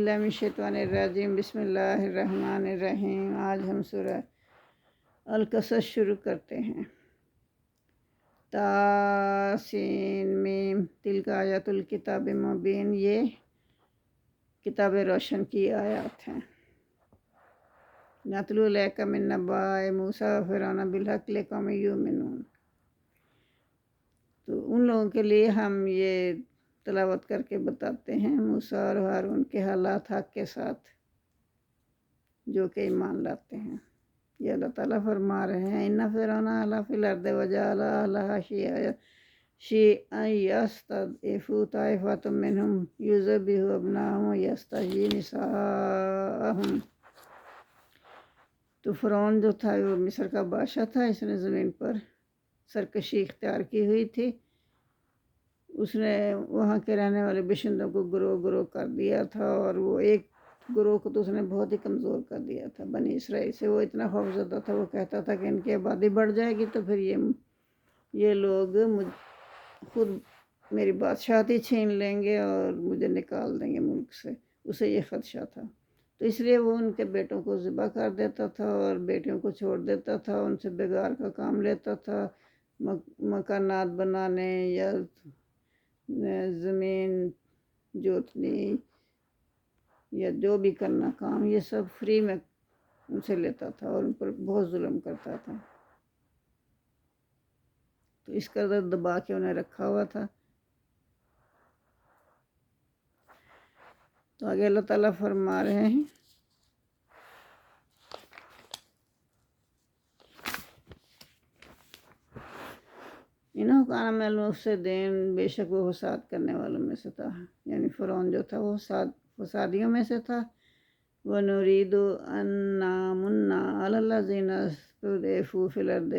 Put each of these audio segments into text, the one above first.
باللہ من الشیطان الرجیم بسم اللہ الرحمن الرحیم۔ آج ہم سورہ القصص شروع کرتے ہیں۔ تاسین میم تلک آیات الکتاب مبین، یہ کتاب روشن کی آیات ہیں۔ نتلو علیک من نبأ موسیٰ و فرعون بالحق لقوم یؤمنون، تو ان لوگوں کے لیے ہم یہ تلاوت کر کے بتاتے ہیں موسیٰ اور ہارون کے حالات حق کے ساتھ، جو کہ ایمان لاتے ہیں۔ یہ اللہ تعالیٰ فرما رہے ہیں ان فرعون علا فی الارض وجعل اہلہا شیعا یستضعف طائفۃ منہم یذبح ابناءہم ویستحیی نساءہم۔ تو فرعون جو تھا وہ مصر کا بادشاہ تھا، اس نے زمین پر سرکشی اختیار کی ہوئی تھی۔ اس نے وہاں کے رہنے والے باشندوں کو گروہ گروہ کر دیا تھا، اور وہ ایک گروہ کو تو اس نے بہت ہی کمزور کر دیا تھا۔ بنی اسرائیل سے وہ اتنا خوفزدہ تھا، وہ کہتا تھا کہ ان کی آبادی بڑھ جائے گی تو پھر یہ لوگ خود میری بادشاہتی چھین لیں گے اور مجھے نکال دیں گے ملک سے، اسے یہ خدشہ تھا۔ تو اس لیے وہ ان کے بیٹوں کو ذبح کر دیتا تھا اور بیٹیوں کو چھوڑ دیتا تھا، ان سے بگار کا کام لیتا تھا، مکانات بنانے یا زمین جوتنی یا جو بھی کرنا کام، یہ سب فری میں ان سے لیتا تھا اور ان پر بہت ظلم کرتا تھا۔ تو اس قدر دبا کے انہیں رکھا ہوا تھا۔ تو آگے اللہ تعالیٰ فرما رہے ہیں انہوں کان من المفسدین، بے شک وہ فساد کرنے والوں میں سے تھا، یعنی فرعون جو تھا وہ فسادیوں میں سے تھا۔ وَنُرِيدُ أَن نَّمُنَّ عَلَى الَّذِينَ اسْتُضْعِفُوا فِي الْأَرْضِ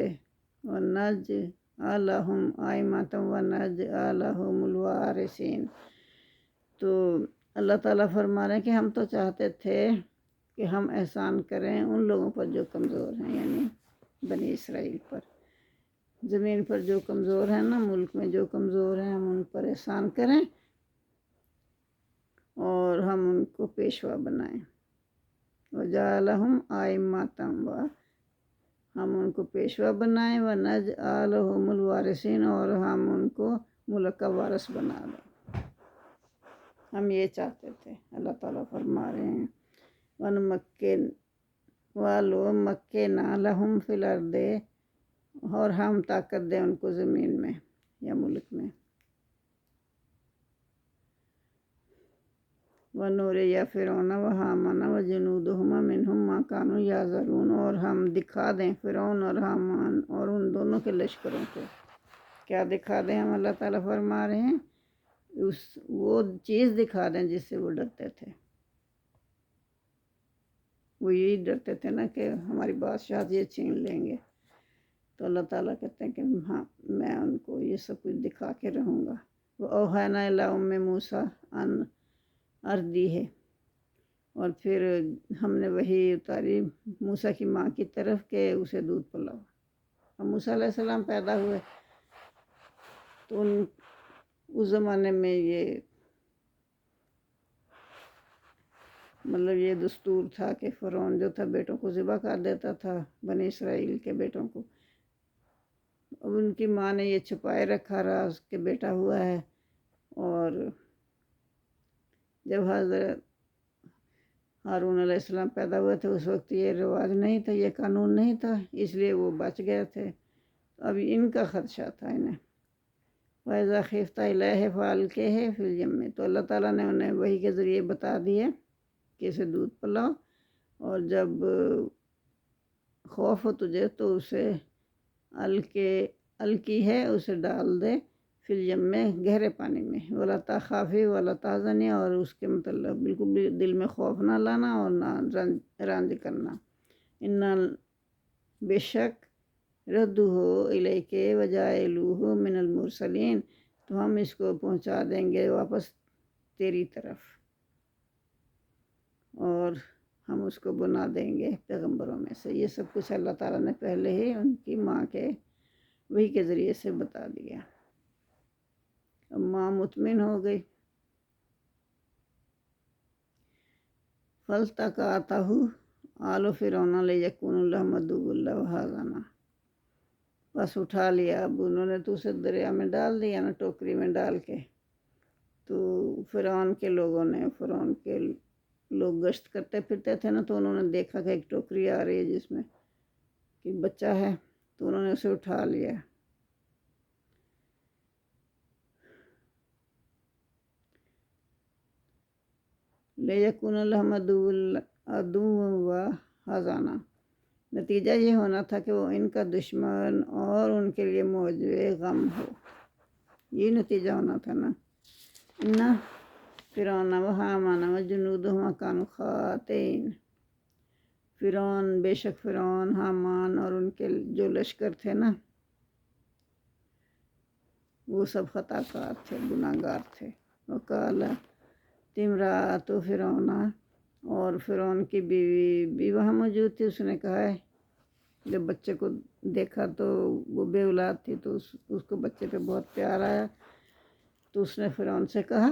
وَنَجْعَلَهُمْ أَئِمَّةً وَنَجْعَلَهُمُ الْوَارِثِينَ۔ تو اللہ تعالیٰ فرما رہے ہیں کہ ہم تو چاہتے تھے کہ ہم احسان کریں ان لوگوں پر جو کمزور ہیں، یعنی بنی اسرائیل پر، زمین پر جو کمزور ہیں نا، ملک میں جو کمزور ہیں، ہم ان پر احسان کریں اور ہم ان کو پیشوا بنائیں۔ وَجَعَلَهُمْ أَئِمَّةً، ہم ان کو پیشوا بنائیں، وَنَجْعَلَهُمُ الْوَارِثِينَ، اور ہم ان کو ملک کا وارث بنا دیں۔ ہم یہ چاہتے تھے، اللہ تعالیٰ فرما رہے ہیں وَنُمَكِّنَ لَهُمْ فِي الْأَرْضِ، اور ہم طاقت دیں ان کو زمین میں یا ملک میں۔ وَنُرِيَ فِرْعَوْنَ وَحَامَانَ وَجُنُودَهُمَا مِنْهُمْ مَا كَانُوا يَحْذَرُونَ، اور ہم دکھا دیں فرعون اور حامان اور ان دونوں کے لشکروں کو۔ کیا دکھا دیں ہم؟ اللہ تعالیٰ فرما رہے ہیں وہ چیز دکھا دیں جس سے وہ ڈرتے تھے۔ وہ یہی ڈرتے تھے نا کہ ہماری بادشاہت یہ چھین لیں گے، تو اللہ تعالیٰ کہتے ہیں کہ ہاں میں ان کو یہ سب کچھ دکھا کے رہوں گا۔ وَأَوْحَيْنَا إِلَىٰ أُمِّ مُوسَىٰ أَنْ أَرْضِعِهِ، اور پھر ہم نے وہی اتاری موسیٰ کی ماں کی طرف کہ اسے دودھ پلاؤ۔ اب موسیٰ علیہ السلام پیدا ہوئے تو اس زمانے میں یہ یہ دستور تھا کہ فرعون جو تھا بیٹوں کو ذبح کر دیتا تھا، بنی اسرائیل کے بیٹوں کو۔ اب ان کی ماں نے یہ چھپائے رکھا راز کہ بیٹا ہوا ہے، اور جب حضرت ہارون علیہ السلام پیدا ہوئے تھے اس وقت یہ رواج نہیں تھا، یہ قانون نہیں تھا، اس لیے وہ بچ گئے تھے۔ اب ان کا خدشہ تھا انہیں۔ وَإِذَا خِفْتَ عَلَيْهِ فَأَلْقِهْ فِي الْيَمِّ، تو اللہ تعالیٰ نے انہیں وحی کے ذریعے بتا دیے کہ اسے دودھ پلاؤ، اور جب خوف ہو تجھے تو اسے الکی ہے، اسے ڈال دے فی الیم، گہرے پانی میں، وَلَا تَخَافِي وَلَا تَحْزَنِي، اور اس کے مطلب بالکل بھی دل میں خوف نہ لانا اور نہ رنج کرنا۔ اِنَّا، بے شک، رَدُّهُ إِلَيْكَ وَجَاعِلُوهُ مِنَ الْمُرْسَلِينَ، تو ہم اس کو پہنچا دیں گے واپس تیری طرف، اور ہم اس کو بنا دیں گے پیغمبروں میں سے۔ یہ سب کچھ اللہ تعالیٰ نے پہلے ہی ان کی ماں کے وحی کے ذریعے سے بتا دیا۔ اب ماں مطمئن ہو گئی۔ فَالْتَقَطَهُ آلُ فِرْعَوْنَ لِيَكُونَ لَهُمْ عَدُوًّا وَحَزَنًا، بس اٹھا لیا. اب انہوں نے تو اسے دریا میں ڈال دیا نا، ٹوکری میں ڈال کے. تو فرعون کے لوگوں نے، فرعون کے لوگ گشت کرتے پھرتے تھے نا، تو انہوں نے دیکھا کہ ایک ٹوکری آ رہی ہے جس میں کہ بچہ ہے، تو انہوں نے اسے اٹھا لیا. لِيَكُونَ لَهُمْ عَدُوًّا وَحَزَنًا، نتیجہ یہ ہونا تھا کہ وہ ان کا دشمن اور ان کے لیے موجب غم ہو. یہ نتیجہ ہونا تھا نا. اِنَّ فِرْعَوْنَ وَحَامَانَ وَجُنُودَهُمَا كَانُوا خَاطِئِينَ، فرعون، بے شک فرعون، حامان اور ان کے جو لشکر تھے نا، وہ سب خطا کار تھے، گناہ گار تھے. وَقَالَتِ امْرَأَتُ فِرْعَوْنَ، اور فرعون کی بیوی بھی وہاں موجود تھی. اس نے کہا ہے، جب بچے کو دیکھا تو وہ بے اولاد تھی، تو اس کو بچے پہ بہت پیار آیا. تو اس نے فرعون سے کہا،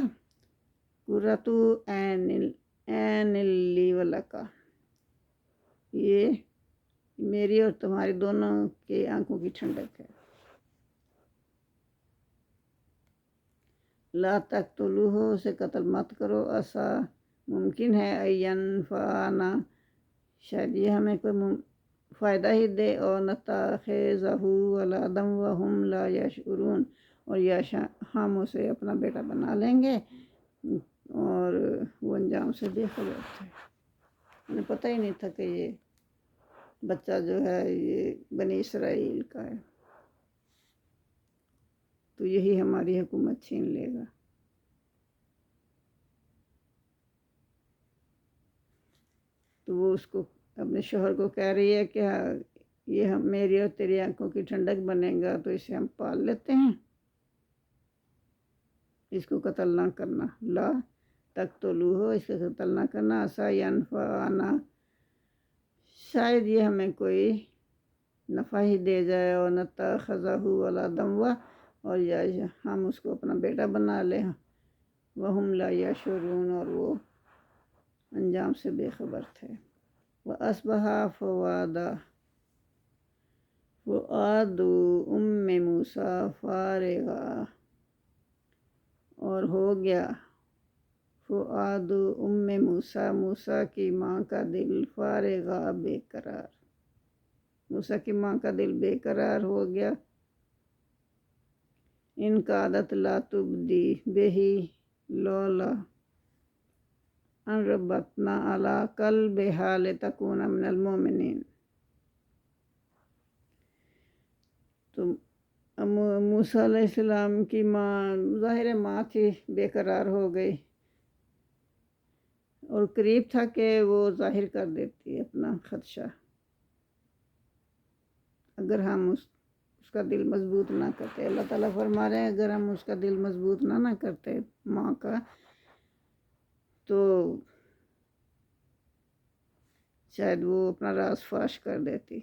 قُرَّۃُ عَیْنٍ لِّی وَلَکَ، یہ میری اور تمہاری دونوں کی آنکھوں کی ٹھنڈک ہے. لا تقتلوہ، اسے قتل مت کرو. عسیٰ، ممکن ہے، ان ینفعنا، شاید یہ ہمیں کوئی فائدہ ہی دے. اور نتخذہ ولدا وہم لا یشعرون، اور یا ہم اسے اپنا بیٹا بنا لیں گے اور وہ انجام سے بے خبر تھے. انہیں پتہ ہی نہیں تھا کہ یہ بچہ جو ہے یہ بنی اسرائیل کا ہے، تو یہی ہماری حکومت چھین لے گا. تو وہ اس کو، اپنے شوہر کو کہہ رہی ہے کہ یہ میری اور تیری آنکھوں کی ٹھنڈک بنے گا، تو اسے ہم پال لیتے ہیں، اس کو قتل نہ کرنا. لا تقتلوہ، اس کو قتل نہ کرنا. عسیٰ ینفعنا، شاید یہ ہمیں کوئی نفع ہی دے جائے. اور نتخذہ ولدا، اور یا ہم اس کو اپنا بیٹا بنا لیں. وہم لا یشعرون، اور وہ انجام سے بے خبر تھے. وَأَصْبَحَ فُؤَادُ أُمِّ مُوسَىٰ فَارِغًا، اور ہو گیا فؤاد ام موسیٰ، موسیٰ کی ماں کا دل، فارغا، بے قرار. موسیٰ کی ماں کا دل بے قرار ہو گیا. ان کادت لا تبدی بہ لولا ان ربطنا علی قلبہا لتکون من المؤمنین. تو موسیٰ علیہ السلام کی ماں، ظاہر ماں تھی، بے قرار ہو گئی، اور قریب تھا کہ وہ ظاہر کر دیتی اپنا خدشہ اگر ہم اس کا دل مضبوط نہ کرتے. اللہ تعالیٰ فرما رہے ہیں اگر ہم اس کا دل مضبوط نہ کرتے ماں کا، تو شاید وہ اپنا راز فاش کر دیتی.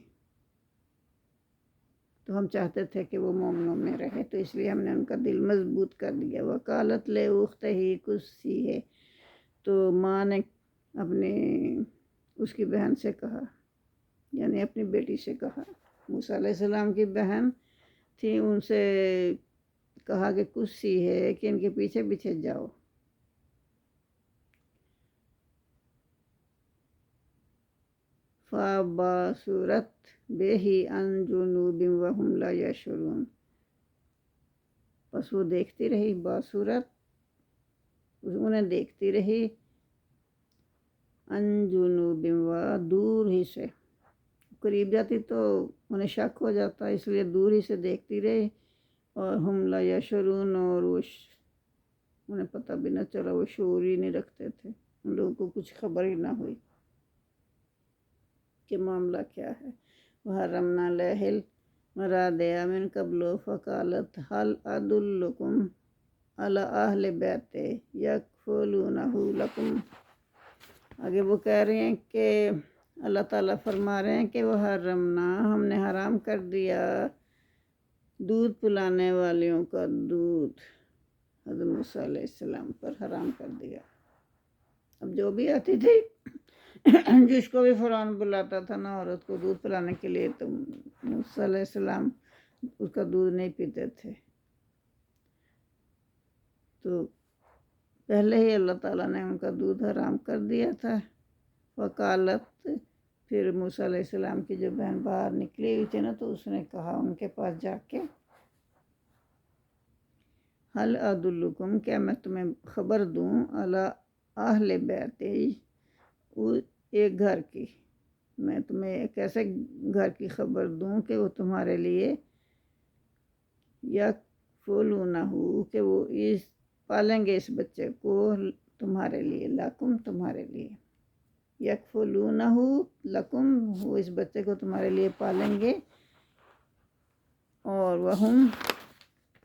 تو ہم چاہتے تھے کہ وہ مومنوں میں رہے، تو اس لیے ہم نے ان کا دل مضبوط کر دیا. وقالت لأختہ قصیہ، تو ماں نے اپنے اس کی بہن سے کہا، یعنی اپنی بیٹی سے کہا، موسیٰ علیہ السلام کی بہن تھی، ان سے کہا کہ قصی ہے کہ ان کے پیچھے پیچھے جاؤ. فَبَصُرَتْ بِهِ عَن جُنُوبٍ وَهُمْ لَا يَشْعُرُونَ، پس وہ دیکھتی رہی، باصورت، انہیں دیکھتی رہی، عن جنوب، دور ہی سے. قریب جاتی تو انہیں شک ہو جاتا، اس لیے دور ہی سے دیکھتی رہی. اور ہم لا یشعرون، اور وہ انہیں پتہ بھی نہ چلا، وہ شعور ہی نہیں رکھتے تھے، ان لوگوں کو کچھ خبر ہی نہ ہوئی کہ معاملہ کیا ہے. وَحَرَّمْنَا عَلَيْهِ الْمَرَاضِعَ مِن قَبْلُ فَقَالَتْ هَلْ أَدُلُّكُمْ عَلَىٰ أَهْلِ بَيْتٍ يَكْفُلُونَهُ لَكُمْ. آگے وہ کہہ رہے ہیں کہ اللہ تعالیٰ فرما رہے ہیں کہ وہ حرمنا، ہم نے حرام کر دیا دودھ پلانے والیوں کا دودھ، حضرت موسیٰ علیہ السلام پر حرام کر دیا. اب جو بھی آتی تھی جس کو بھی فرعون بلاتا تھا نا عورت کو دودھ پلانے کے لیے، تو موسیٰ علیہ السلام اس کا دودھ نہیں پیتے تھے۔ تو پہلے ہی اللہ تعالیٰ نے ان کا دودھ حرام کر دیا تھا۔ وکالت، پھر موسیٰ علیہ السلام کی جو بہن باہر نکلی ہوئی تھی نا، تو اس نے کہا ان کے پاس جا کے، حل ادلکم، کیا میں تمہیں خبر دوں، علی اہل بیت، ایک گھر کی، میں تمہیں ایک ایسے گھر کی خبر دوں کہ وہ تمہارے لیے یکفلونہ، کہ وہ پالیں گے اس بچے کو، تمہارے لیے، لکم، تمہارے لیے، یکفلونہ لکم، وہ اس بچے کو تمہارے لیے پالیں گے، اور وہم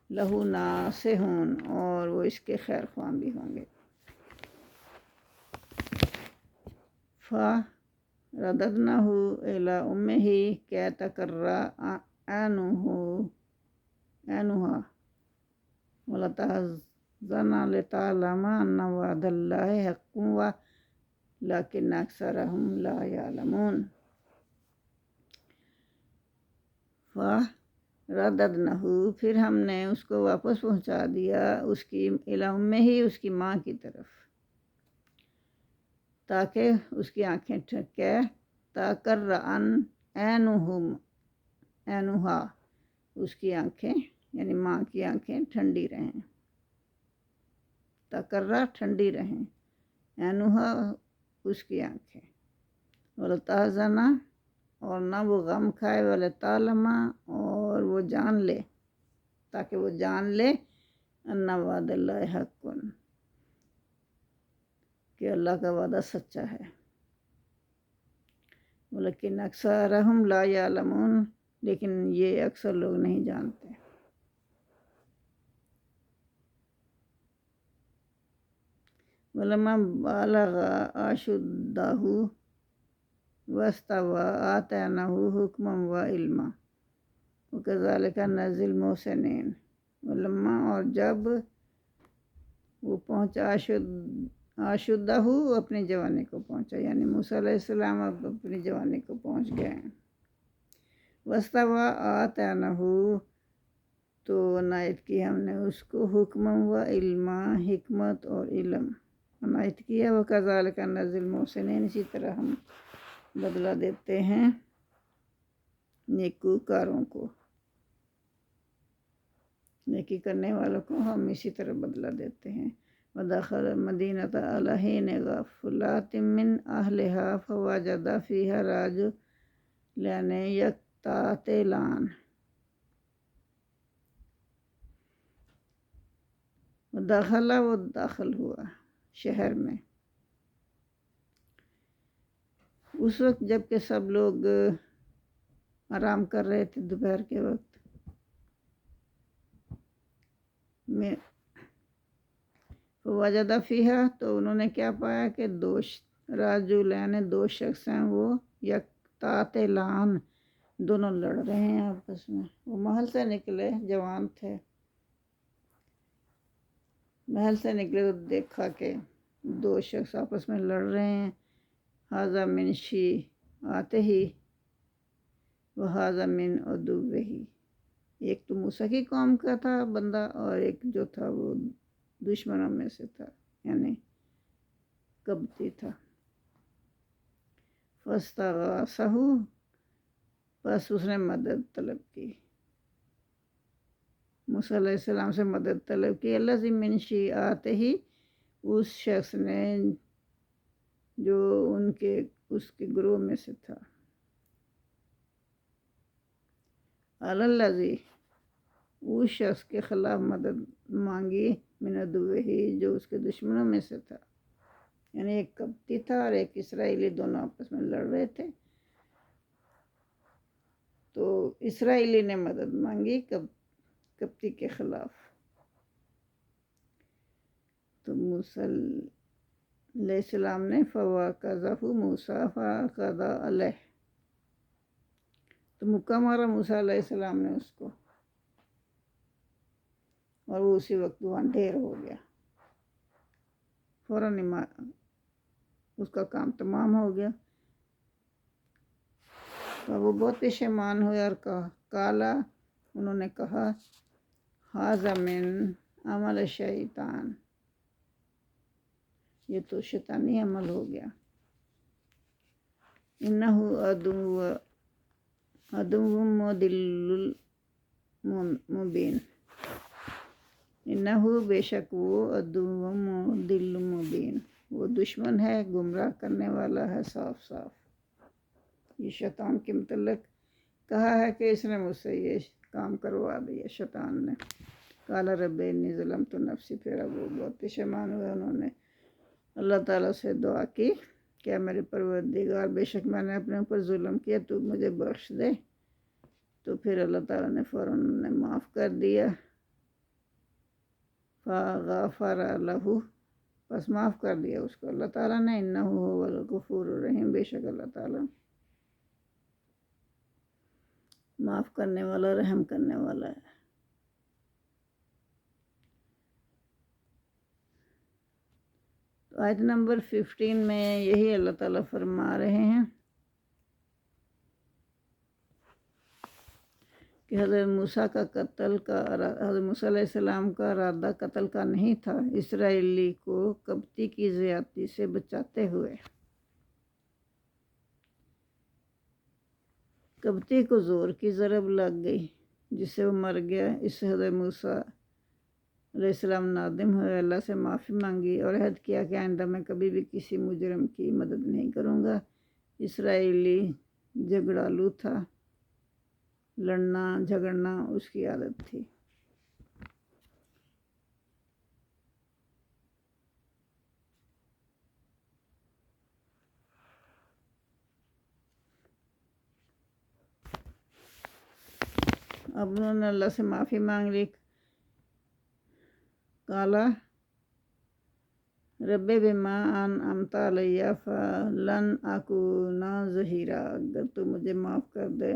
لہو ناصحون، اور وہ اس کے خیر خواہ بھی ہوں گے۔ فرددناہ الی امہ کی تقر عینہا ولا تحزن لتعلم ان وعد اللہ حق ولکن اکثرہم لا یعلمون۔ فرددناہ، پھر ہم نے اس کو واپس پہنچا دیا، اس کی الی امہ، اس کی ماں کی طرف، تاکہ اس کی آنکھیں تقر عینہا، اس کی آنکھیں یعنی ماں کی آنکھیں ٹھنڈی رہیں، تقرّ ٹھنڈی رہیں، عینہا اس کی آنکھیں، ولا تحزن، اور نہ وہ غم کھائے، ولا تعلم، اور وہ جان لے، تاکہ وہ جان لے، ان وعد اللہ حق، کہ اللہ کا وعدہ سچا ہے، لیکن اکثرہم لا یعلمون، لیکن یہ اکثر لوگ نہیں جانتے۔ ولما بلغ اشدہ واستوى آتیناہ حکما وعلما وکذلک نجزی المحسنین۔ ولما، اور جب وہ پہنچا، اشدہ، اپنی جوانی کو پہنچا، یعنی موسیٰ علیہ السلام اب اپنی جوانی کو پہنچ گئے ہیں۔ واستوى آتیناہ، تو عنایت کی ہم نے اس کو، حکما و علما، حکمت اور علم عنایت کیا، وکذالک نجزی المحسنین، اسی طرح ہم بدلہ دیتے ہیں نیکوکاروں کو، نیکی کرنے والوں کو ہم اسی طرح بدلہ دیتے ہیں۔ ودخل المدینۃ علی حین غفلۃ من اہلہا فوجد فیہا رجلین یقتتلان۔ ودخل، وہ داخل ہوا شہر میں، اس وقت جب کہ سب لوگ آرام کر رہے تھے دوپہر کے وقت میں، وجد فیہا، تو انہوں نے کیا پایا کہ رجلین، دو شخص ہیں، وہ یقتتلان، دونوں لڑ رہے ہیں آپس میں۔ وہ محل سے نکلے، جوان تھے، محل سے نکلے تو دیکھا کہ دو شخص آپس میں لڑ رہے ہیں، ھذا من شیعتہ وھذا من عدوہ، ایک تو موسیٰ کی قوم کا تھا بندہ، اور ایک جو تھا وہ دشمنوں میں سے تھا، یعنی قبطی تھا۔ فاستغاثہ، بس اس نے مدد طلب کی، موسیٰ علیہ السلام سے مدد طلب کی، الذی من شیعتہ، اس شخص نے جو اس کے گروہ میں سے تھا، الذی، اس شخص کے خلاف مدد مانگی، من عدوہ، جو اس کے دشمنوں میں سے تھا، یعنی ایک قبطی تھا اور ایک اسرائیلی، دونوں آپس میں لڑ رہے تھے، تو اسرائیلی نے مدد مانگی قبطی کے خلاف، تو موسیٰ علیہ السلام نے فوقذہ موسیٰ فأخذ علیہ، تو مکہ مارا موسیٰ علیہ السلام نے اس کو، اور وہ اسی وقت وہاں ڈھیر ہو گیا، فوراً اس کا کام تمام ہو گیا۔ تو وہ بہت پشیمان ہوئے اور کالا انہوں نے کہا ھذا من عمل شیطان، یہ تو شیطانی عمل ہو گیا۔ انہ عدو مضل مبین، انہ بے شک وہ عدو مضل مبین، وہ دشمن ہے گمراہ کرنے والا ہے صاف صاف۔ یہ شیطان کے متعلق کہا ہے کہ اس نے مجھ سے یہ کام کروا دیا شیطان نے۔ قال رب انی ظلمت نفسی، پھر اب وہ بہت پشیمان ہوئے، انہوں نے اللہ تعالیٰ سے دعا کی کہ میرے پروردگار بے شک میں نے اپنے اوپر ظلم کیا، تو مجھے بخش دے۔ تو پھر اللہ تعالیٰ نے فوراً معاف کر دیا۔ فغفر لہ، بس معاف کر دیا اس کو اللہ تعالیٰ نے۔ انہ هو الغفور الرحیم، بے شک اللہ تعالیٰ معاف کرنے والا رحم کرنے والا ہے۔ تو آیت نمبر 15 میں یہی اللہ تعالیٰ فرما رہے ہیں کہ حضرت موسیٰ علیہ السلام کا ارادہ قتل کا نہیں تھا، اسرائیلی کو قبطی کی زیادتی سے بچاتے ہوئے۔ قبطی کو زور کی ضرب لگ گئی جس سے وہ مر گیا۔ اس سے حضرت موسیٰ علیہ السلام نادم ہوئے، اللہ سے معافی مانگی اور عہد کیا کہ آئندہ میں کبھی بھی کسی مجرم کی مدد نہیں کروں گا۔ اسرائیلی جھگڑالو تھا، لڑنا جھگڑنا اس کی عادت تھی۔ اب انہوں نے اللہ سے معافی مانگ لی۔ قالا رب بما انعمت علی فلن اکون ظہیرا، اگر تو مجھے معاف کر دے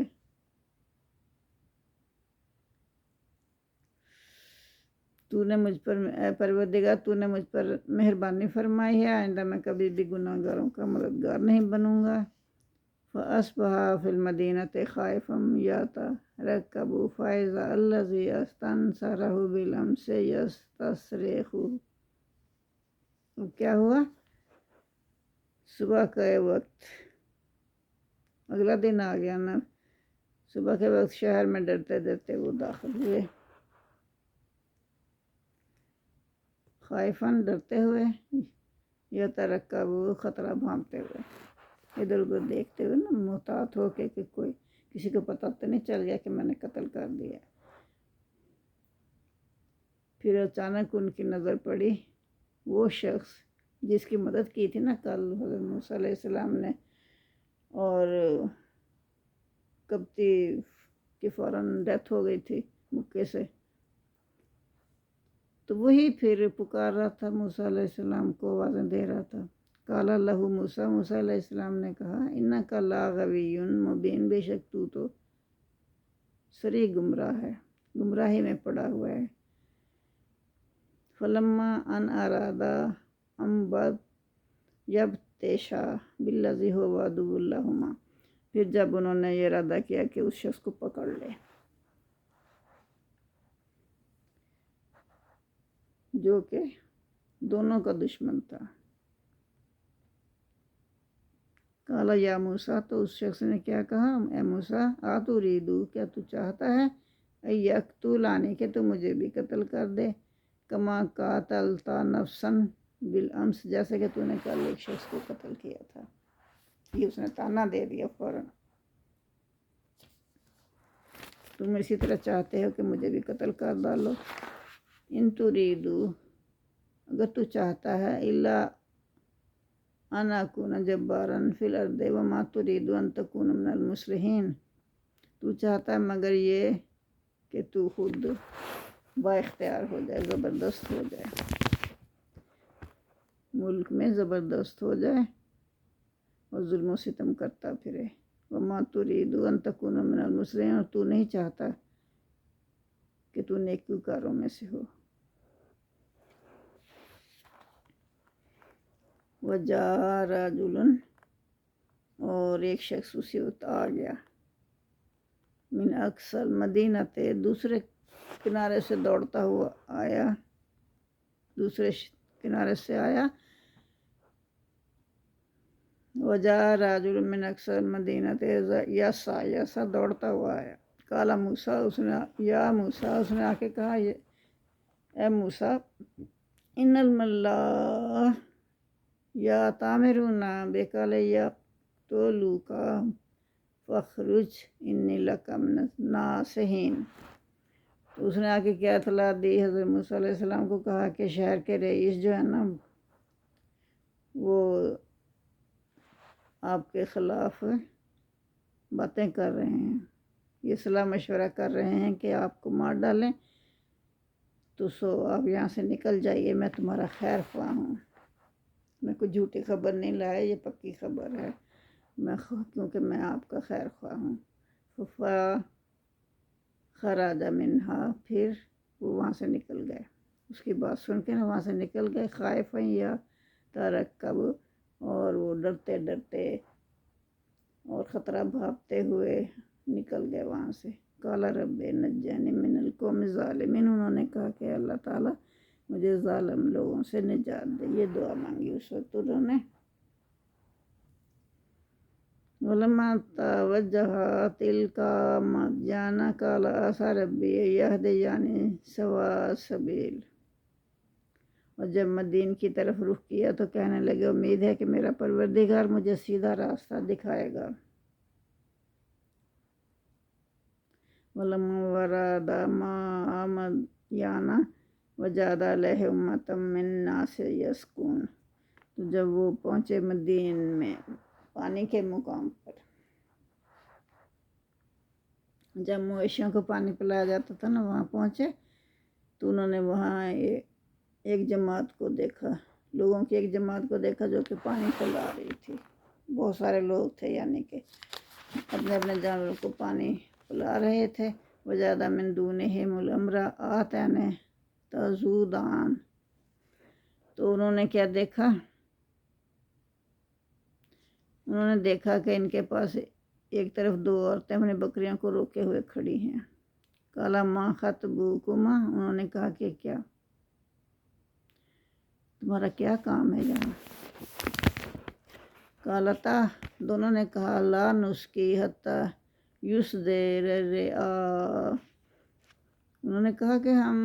تو نے مجھ پر، اے پروردگار تو نے مجھ پر مہربانی فرمائی ہے، آئندہ میں کبھی بھی گناہ گاروں کا مددگار نہیں بنوں گا۔ فَأَصْبَحَ فِي الْمَدِينَةِ خَائِفًا يَتَرَقَّبُ فَإِذَا الَّذِي اسْتَنصَرَهُ بِالْأَمْسِ يَسْتَصْرِخُهُ۔ اب کیا ہوا؟ صبح کا وقت، اگلا دن آ گیا نا، صبح کے وقت شہر میں ڈرتے ڈرتے وہ داخل ہوئے، خائفاً ڈرتے ہوئے، یا ترقب خطرہ بھانپتے ہوئے، ادھر ادھر دیکھتے ہوئے نا، محتاط ہو کے کہ کوئی کسی کو پتہ تو نہیں چل گیا کہ میں نے قتل کر دیا۔ پھر اچانک ان کی نظر پڑی وہ شخص جس کی مدد کی تھی نا کل حضرت موسیٰ علیہ السلام نے، اور قبطی کی فوراً ڈیتھ ہو گئی تھی مکے سے، تو وہی پھر پکار رہا تھا موسیٰ علیہ السلام کو، آوازیں دے رہا تھا۔ قال لہ موسیٰ، موسیٰ علیہ السلام نے کہا انک لغوی مبین، بے شک تو صریح گمراہ ہے، گمراہی میں پڑا ہوا ہے۔ فلما ان ارادہ یبطشا بالذی ھو عدو لہما، پھر جب انہوں نے یہ ارادہ کیا کہ اس شخص کو پکڑ لے جو کہ دونوں کا دشمن تھا۔ قال یا موسیٰ، تو اس شخص نے کیا کہا، اے موسیٰ اتریدو، کیا تو چاہتا ہے، ان یقتلونی، کہ تو مجھے بھی قتل کر دے، کما قاتلت نفسا بالامس، جیسے کہ تو نے کل ایک شخص کو قتل کیا تھا۔ یہ اس نے تانا دے دیا فوراً، تم اسی طرح چاہتے ہو کہ مجھے بھی قتل کر ڈالو۔ ان تریدو، اگر تو چاہتا ہے، الا ان اکون جبارا فی الارض وما ترید ان تکون من المصلحین، تو چاہتا ہے مگر یہ کہ تو خود با اختیار ہو جائے، زبردست ہو جائے، ملک میں زبردست ہو جائے اور ظلم و ستم کرتا پھرے۔ وما ترید ان تکون من المصلحین، اور تو نہیں چاہتا کہ تو نیکوکاروں میں سے ہو۔ وجا رجل، اور ایک شخص اسی وقت آ گیا، من اقصى مدینہ، دوسرے کنارے سے دوڑتا ہوا آیا، دوسرے کنارے سے آیا. وجا رجل من اقصى مدینہ یسا دوڑتا ہوا آیا. کالا موسیٰ، اس نے یا موسیٰ، اس نے آ کے کہا اے موسیٰ، ان الملا یا تامرون بک لیقتلوک فاخرج انی لک من الناصحین. تو اس نے آ کے کیا اطلاع دی، حضرت موسیٰ علیہ السلام کو کہا کہ شہر کے رئیس جو ہے نا وہ آپ کے خلاف باتیں کر رہے ہیں، یہ صلاح مشورہ کر رہے ہیں کہ آپ کو مار ڈالیں، تو آپ یہاں سے نکل جائیے، میں تمہارا خیر خواہ ہوں، میں کوئی جھوٹی خبر نہیں لایا، یہ پکی خبر ہے، کیونکہ میں آپ کا خیر خواہ ہوں. خراج منہا، پھر وہ وہاں سے نکل گئے، اس کی بات سن کے نا وہاں سے نکل گئے. خائف یا ترقب، اور وہ ڈرتے ڈرتے اور خطرہ بھاپتے ہوئے نکل گئے وہاں سے. قال رب نجنی من القوم الظالمین، انہوں نے کہا کہ اللہ تعالیٰ مجھے ظالم لوگوں سے نجات دے، یہ دعا مانگی اس وقت انہوں نے. ولما توجہ تلقاء مدین قال عسى ربی یہدینی سواء السبیل، اور جب مدین کی طرف رخ کیا تو کہنے لگے امید ہے کہ میرا پروردگار مجھے سیدھا راستہ دکھائے گا. ولما ورد ماء مدین وجد علیہ امۃ من الناس یسقون، تو جب وہ پہنچے مدین میں پانی کے مقام پر، جب مویشیوں کو پانی پلایا جاتا تھا نا وہاں پہنچے تو انہوں نے وہاں ایک جماعت کو دیکھا، لوگوں کی ایک جماعت کو دیکھا جو کہ پانی پلا رہی تھی. بہت سارے لوگ تھے، یعنی کہ اپنے اپنے جانوروں کو پانی پلا رہے تھے. وجد من دونہم الامرأتین تذودان، تو انہوں نے کیا دیکھا، انہوں نے دیکھا کہ ان کے پاس ایک طرف دو عورتیں اپنی بکریوں کو روکے ہوئے کھڑی ہیں. قال ما خطبکما، انہوں نے کہا کہ کیا تمہارا کیا کام ہے یہاں. قالتا، دونوں نے کہا لا نسقی حتی یصدر الرعاء، انہوں نے کہا کہ ہم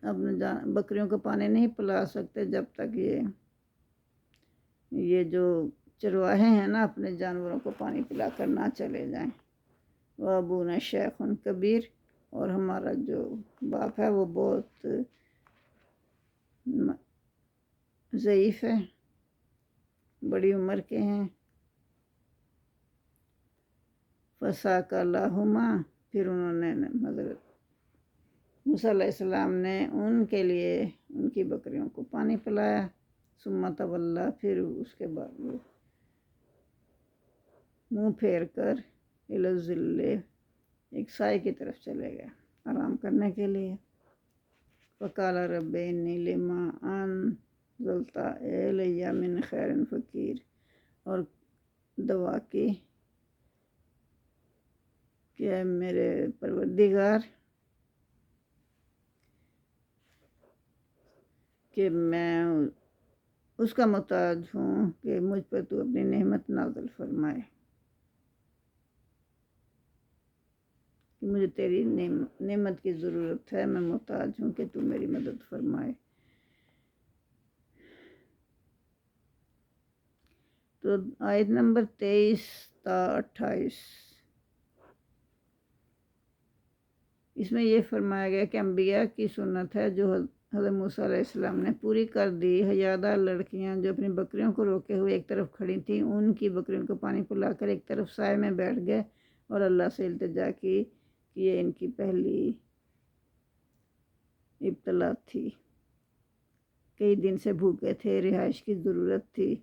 اپنے بکریوں کو پانی نہیں پلا سکتے جب تک یہ جو چرواہے ہیں نا اپنے جانوروں کو پانی پلا کر نہ چلے جائیں. وابونا شیخ کبیر، اور ہمارا جو باپ ہے وہ بہت ضعیف ہے، بڑی عمر کے ہیں. فساق لہما، پھر انہوں نے حضرت موسیٰ علیہ السلام نے ان کے لیے ان کی بکریوں کو پانی پلایا. ثم تولی، پھر اس کے بعد وہ منہ پھیر کر الی الظل، ایک سائے کی طرف چلے گئے آرام کرنے کے لیے. فقال رب انی لما انزلت الی من خیر فقیر، اور دعا کی کہ اے میرے پروردگار کہ میں اس کا محتاج ہوں کہ مجھ پر تو اپنی نعمت نازل فرمائے، کہ مجھے تیری نعمت کی ضرورت ہے، میں محتاج ہوں کہ تو میری مدد فرمائے. تو آیت نمبر 23 تا 28، اس میں یہ فرمایا گیا کہ انبیاء کی سنت ہے جو حضرت موسیٰ علیہ السلام نے پوری کر دی. حیادہ لڑکیاں جو اپنی بکریوں کو روکے ہوئے ایک طرف کھڑی تھیں، ان کی بکریوں کو پانی پلا کر ایک طرف سائے میں بیٹھ گئے اور اللہ سے التجا کی کہ یہ ان کی پہلی ابتلا تھی، کئی دن سے بھوکے تھے، رہائش کی ضرورت تھی.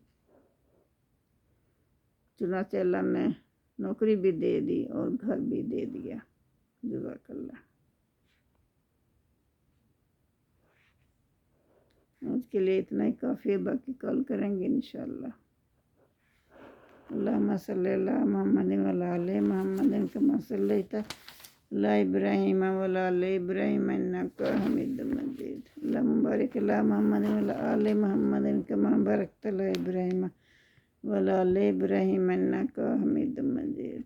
چنانچہ اللہ نے نوکری بھی دے دی اور گھر بھی دے دیا. جزاک اللہ. آج کے لیے اتنا ہی کافی ہے، باقی کال کریں گے انشاءاللہ۔ اللہم صلی اللہ محمد وعلی آل محمد کما صلیت علی ابراہیم وعلی آل ابراہیم انک حمید مجید۔ اللہم بارک علی محمد وعلی آل محمد کما بارکت علی ابراہیم وعلی آل ابراہیم انک حمید مجید۔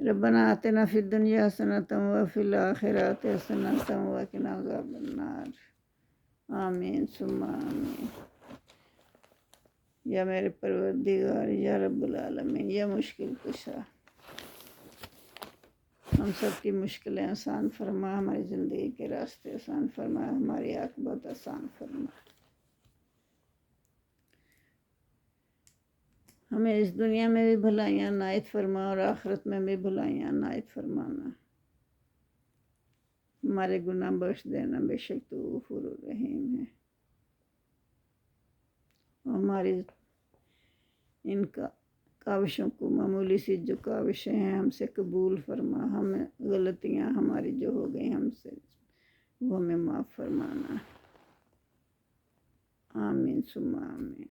ربنا آتنا فی الدنیا حسنۃ وفی الآخرۃ حسنۃ وقنا عذاب النار۔ آمین ثم آمین۔ یا میرے پروردگار، یا رب العالمین، یا مشکل کشا، ہم سب کی مشکلیں آسان فرما، ہماری زندگی کے راستے آسان فرما، ہماری عاقبت آسان فرما۔ ہمیں اس دنیا میں بھی بھلائیاں عنایت فرما اور آخرت میں بھی بھلائیاں عنایت فرمانا۔ ہمارے گناہ بخش دینا، بے شک تو غفور الرحیم ہے۔ ہماری ان کاوشوں کو، معمولی سی جو کاوشیں ہیں، ہم سے قبول فرما۔ ہمیں غلطیاں ہماری جو ہو گئی ہم سے، وہ ہمیں معاف فرمانا۔ آمین ثم آمین۔